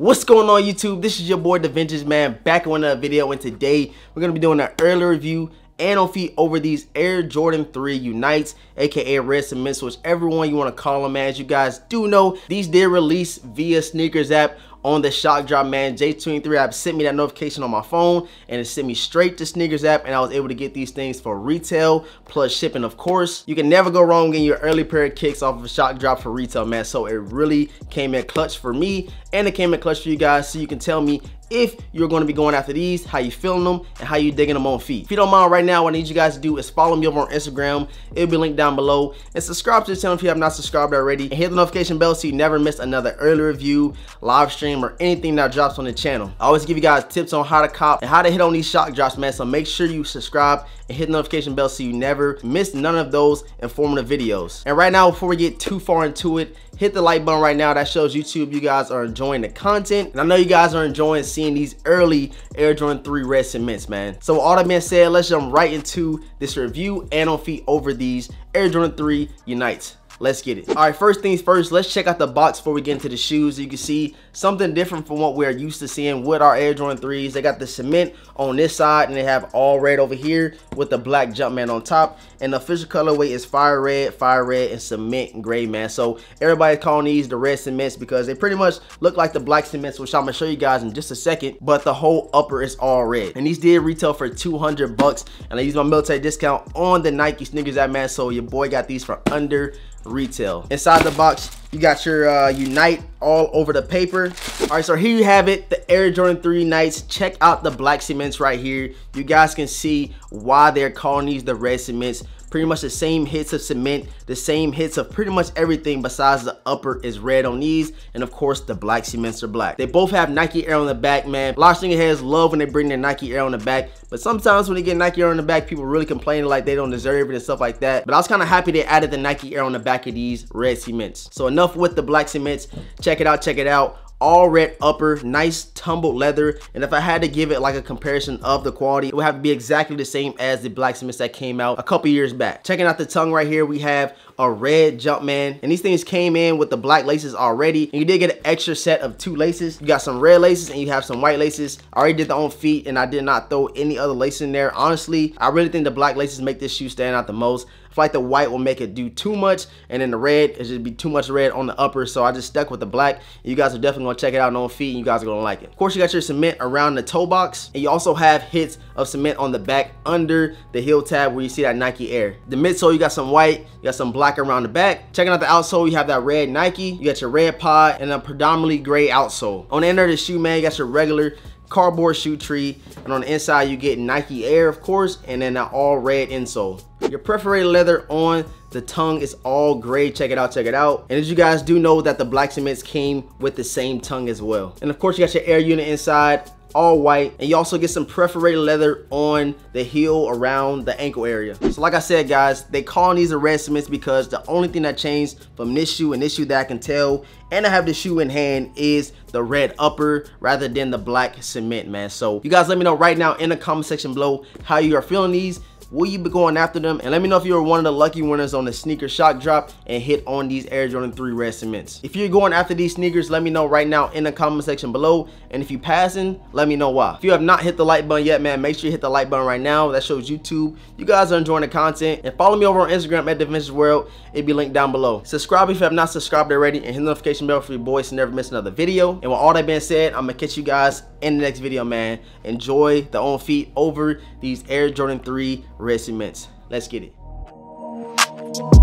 What's going on YouTube? This is your boy DEVINTAGE man, back on another video, and today we're going to be doing an early review and on feet over these Air Jordan 3 Unites, aka red cements, whichever one you want to call them. As you guys do know, these did release via sneakers app on the shock drop, man. J23 app sent me that notification on my phone, and it sent me straight to sneakers app, and I was able to get these things for retail plus shipping. Of course, you can never go wrong getting your early pair of kicks off of a shock drop for retail, man. So it really came in clutch for me, and it came in clutch for you guys, so you can tell me if you're going to be going after these, how you feeling them, and how you digging them on feet. If you don't mind right now, what I need you guys to do is follow me over on Instagram. It'll be linked down below, and subscribe to the channel if you have not subscribed already, and hit the notification bell so you never miss another early review, live stream, or anything that drops on the channel. I always give you guys tips on how to cop and how to hit on these shock drops, man. So make sure you subscribe and hit the notification bell so you never miss none of those informative videos. And right now, before we get too far into it, hit the like button right now. That shows YouTube you guys are enjoying the content, and I know you guys are enjoying seeing these early Air Jordan 3 red cements, man. So with all that being said, let's jump right into this review and on feet over these Air Jordan 3 Unites. Let's get it. All right, first things first, let's check out the box before we get into the shoes. You can see something different from what we're used to seeing with our Air Jordan 3s. They got the cement on this side, and they have all red over here with the black Jumpman on top. And the official colorway is fire red, and cement gray, man. So everybody's calling these the red cements because they pretty much look like the black cements, which I'm gonna show you guys in just a second. But the whole upper is all red, and these did retail for 200 bucks. And I used my military discount on the Nike sneakers app, man. So your boy got these for under retail. Inside the box, you got your Unite all over the paper. All right, so here you have it, the Air Jordan 3 Unites. Check out the black cements right here. You guys can see why they're calling these the red cements. Pretty much the same hits of cement, the same hits of pretty much everything besides the upper is red on these, and of course the black cements are black. They both have Nike Air on the back, man. A lot of sneakerheads love when they bring their Nike Air on the back, but sometimes when they get Nike Air on the back, people really complaining like they don't deserve it and stuff like that. But I was kind of happy they added the Nike Air on the back of these red cements. So enough with the black cements. Check it out, check it out. All red upper, nice tumbled leather, and if I had to give it like a comparison of the quality, it would have to be exactly the same as the black cements that came out a couple years back. Checking out the tongue right here, we have a red Jumpman, and these things came in with the black laces already, and you did get an extra set of 2 laces. You got some red laces and you have some white laces. I already did the on feet, and I did not throw any other laces in there. Honestly, I really think the black laces make this shoe stand out the most. I feel like the white will make it do too much, and then the red is just be too much red on the upper, so I just stuck with the black. You guys are definitely gonna check it out on feet, and you guys are gonna like it. Of course, you got your cement around the toe box, and you also have hits of cement on the back under the heel tab where you see that Nike Air. The midsole, you got some white, you got some black around the back. Checking out the outsole, you have that red Nike, you got your red pod, and a predominantly gray outsole. On the end of the shoe, man, you got your regular cardboard shoe tree, and on the inside you get Nike Air, of course, and then an all red insole. Your perforated leather on the tongue is all gray. Check it out, check it out. And as you guys do know, that the black cements came with the same tongue as well. And of course, you got your Air unit inside, all white, and you also get some perforated leather on the heel around the ankle area. So like I said, guys, they call these the red cements because the only thing that changed from this shoe and this shoe that I can tell, and I have the shoe in hand, is the red upper rather than the black cement, man. So you guys let me know right now in the comment section below how you are feeling these. Will you be going after them? And let me know if you're one of the lucky winners on the sneaker shock drop and hit on these Air Jordan 3 red cements. If you're going after these sneakers, let me know right now in the comment section below. And if you're passing, let me know why. If you have not hit the like button yet, man, make sure you hit the like button right now. That shows YouTube you guys are enjoying the content. And follow me over on Instagram at DEVINTAGE. It'll be linked down below. Subscribe if you have not subscribed already, and hit the notification bell for your boys to never miss another video. And with all that being said, I'm gonna catch you guys in the next video, man. Enjoy the on feet over these Air Jordan 3 red cements. Let's get it.